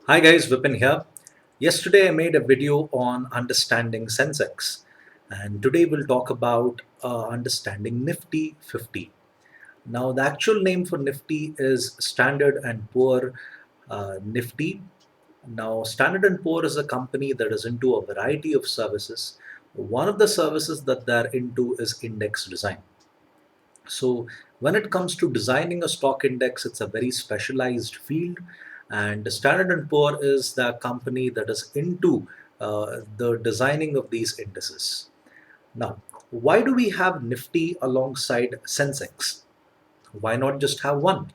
Hi guys, Vipin here. Yesterday I made a video on understanding Sensex, and today we'll talk about understanding Nifty 50. Now, the actual name for Nifty is Standard and Poor Nifty. Now, Standard and Poor is a company that is into a variety of services. One of the services that they're into is index design. So, when it comes to designing a stock index, it's a very specialized field. And Standard and Poor is the company that is into the designing of these indices. Now, why do we have Nifty alongside Sensex? Why not just have one?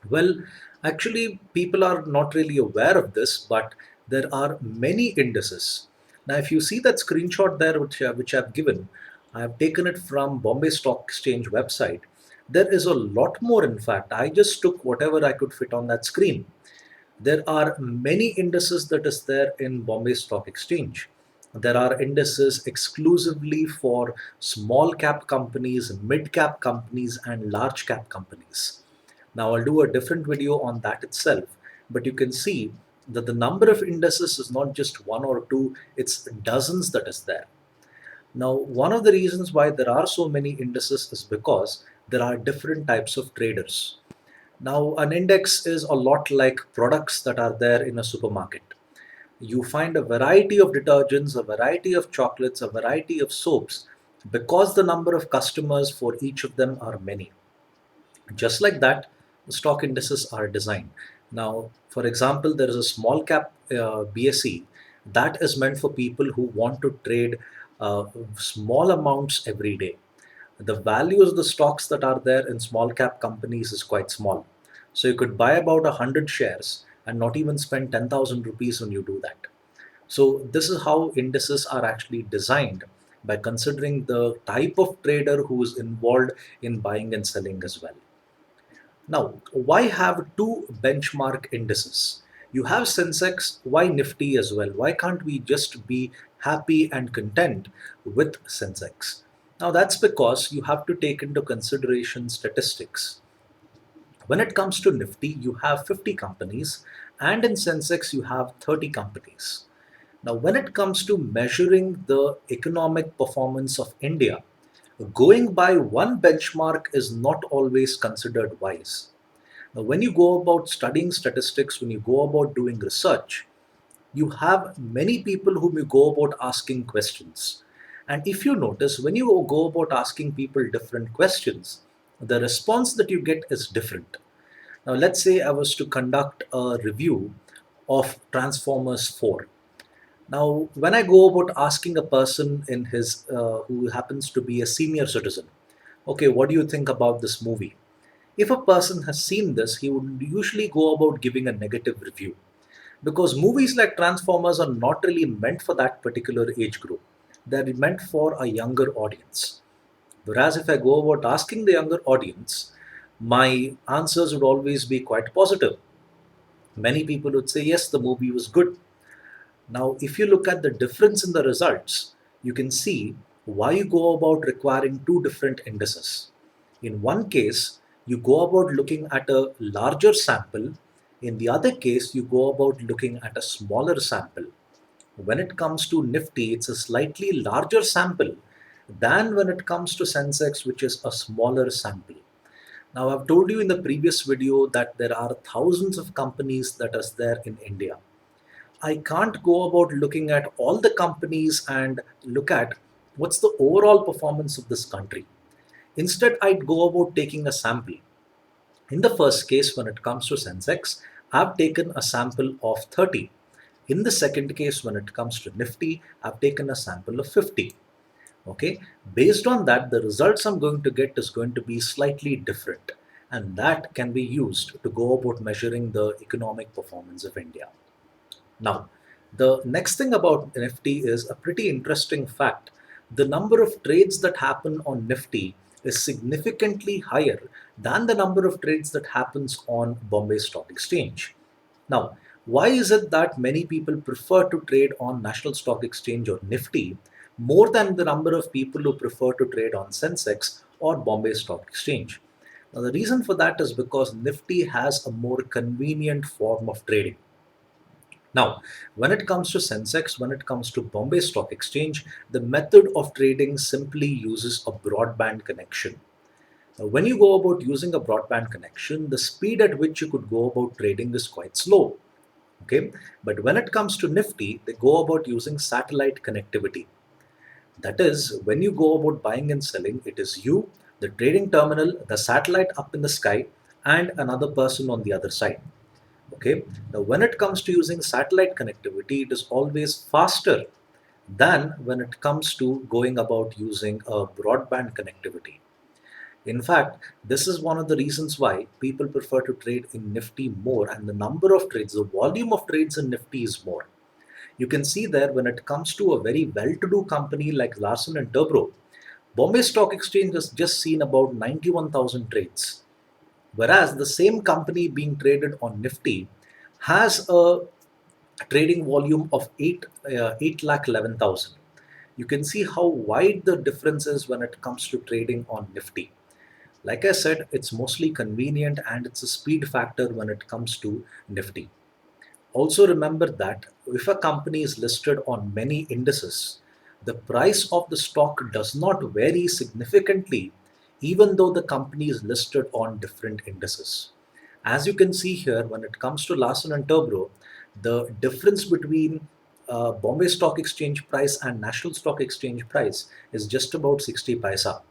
Well, actually, people are not really aware of this, but there are many indices. Now, if you see that screenshot there, which I've given, I have taken it from Bombay Stock Exchange website. There is a lot more, in fact. I just took whatever I could fit on that screen. There are many indices that is there in Bombay Stock Exchange. There are indices exclusively for small cap companies, mid cap companies, and large cap companies. Now, I'll do a different video on that itself, but you can see that the number of indices is not just one or two, it's dozens that is there. Now, one of the reasons why there are so many indices is because there are different types of traders. Now, an index is a lot like products that are there in a supermarket. You find a variety of detergents, a variety of chocolates, a variety of soaps because the number of customers for each of them are many. Just like that, the stock indices are designed. Now, for example, there is a small cap BSE that is meant for people who want to trade small amounts every day. The values of the stocks that are there in small cap companies is quite small. So you could buy about 100 shares and not even spend 10,000 rupees when you do that. So this is how indices are actually designed by considering the type of trader who is involved in buying and selling as well. Now, why have two benchmark indices? You have Sensex, why Nifty as well? Why can't we just be happy and content with Sensex? Now, that's because you have to take into consideration statistics. When it comes to Nifty, you have 50 companies, and in Sensex, you have 30 companies. Now, when it comes to measuring the economic performance of India, going by one benchmark is not always considered wise. Now, when you go about studying statistics, when you go about doing research, you have many people whom you go about asking questions. And if you notice, when you go about asking people different questions, the response that you get is different. Now, let's say I was to conduct a review of Transformers 4. Now, when I go about asking a person in his who happens to be a senior citizen, okay, what do you think about this movie? If a person has seen this, he would usually go about giving a negative review because movies like Transformers are not really meant for that particular age group. They're meant for a younger audience. Whereas if I go about asking the younger audience, my answers would always be quite positive. Many people would say, yes, the movie was good. Now, if you look at the difference in the results, you can see why you go about requiring two different indices. In one case, you go about looking at a larger sample. In the other case, you go about looking at a smaller sample. When it comes to Nifty, it's a slightly larger sample than when it comes to Sensex, which is a smaller sample. Now, I've told you in the previous video that there are thousands of companies that are there in India. I can't go about looking at all the companies and look at what's the overall performance of this country. Instead, I'd go about taking a sample. In the first case, when it comes to Sensex, I've taken a sample of 30. In the second case, when it comes to Nifty, I've taken a sample of 50. Okay, based on that, the results I'm going to get is going to be slightly different, and that can be used to go about measuring the economic performance of India. Now, the next thing about Nifty is a pretty interesting fact. The number of trades that happen on Nifty is significantly higher than the number of trades that happens on Bombay Stock Exchange. Now, why is it that many people prefer to trade on National Stock Exchange or Nifty more than the number of people who prefer to trade on Sensex or Bombay Stock Exchange? Now, the reason for that is because Nifty has a more convenient form of trading. Now, when it comes to Sensex, when it comes to Bombay Stock Exchange, the method of trading simply uses a broadband connection. When you go about using a broadband connection, the speed at which you could go about trading is quite slow. Okay, but when it comes to Nifty, they go about using satellite connectivity. That is, when you go about buying and selling, it is you, the trading terminal, the satellite up in the sky, and another person on the other side. Okay, now when it comes to using satellite connectivity, it is always faster than when it comes to going about using a broadband connectivity. In fact, this is one of the reasons why people prefer to trade in Nifty more, and the number of trades, the volume of trades in Nifty is more. You can see there when it comes to a very well to do company like Larsen and Toubro, Bombay Stock Exchange has just seen about 91,000 trades, whereas the same company being traded on Nifty has a trading volume of 8 lakh 11,000. You can see how wide the difference is when it comes to trading on Nifty. Like I said, it's mostly convenient and it's a speed factor when it comes to Nifty. Also, remember that if a company is listed on many indices, the price of the stock does not vary significantly, even though the company is listed on different indices. As you can see here, when it comes to Larsen and Toubro, the difference between Bombay Stock Exchange price and National Stock Exchange price is just about 60 paisa.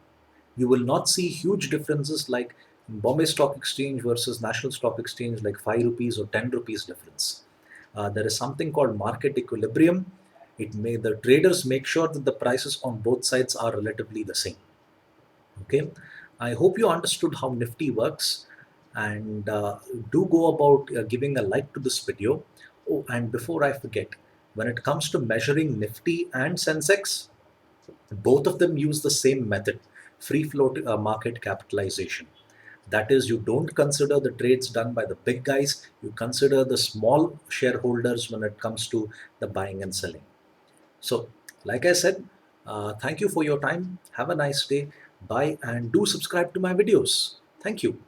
You will not see huge differences like Bombay Stock Exchange versus National Stock Exchange, like 5 rupees or 10 rupees difference. There is something called market equilibrium. The traders make sure that the prices on both sides are relatively the same. Okay, I hope you understood how Nifty works, and do go about giving a like to this video. Oh, and before I forget, when it comes to measuring Nifty and Sensex, both of them use the same method, free float market capitalization. That is, you don't consider the trades done by the big guys, you consider the small shareholders when it comes to the buying and selling. So, like I said, thank you for your time. Have a nice day. Bye, and do subscribe to my videos. Thank you.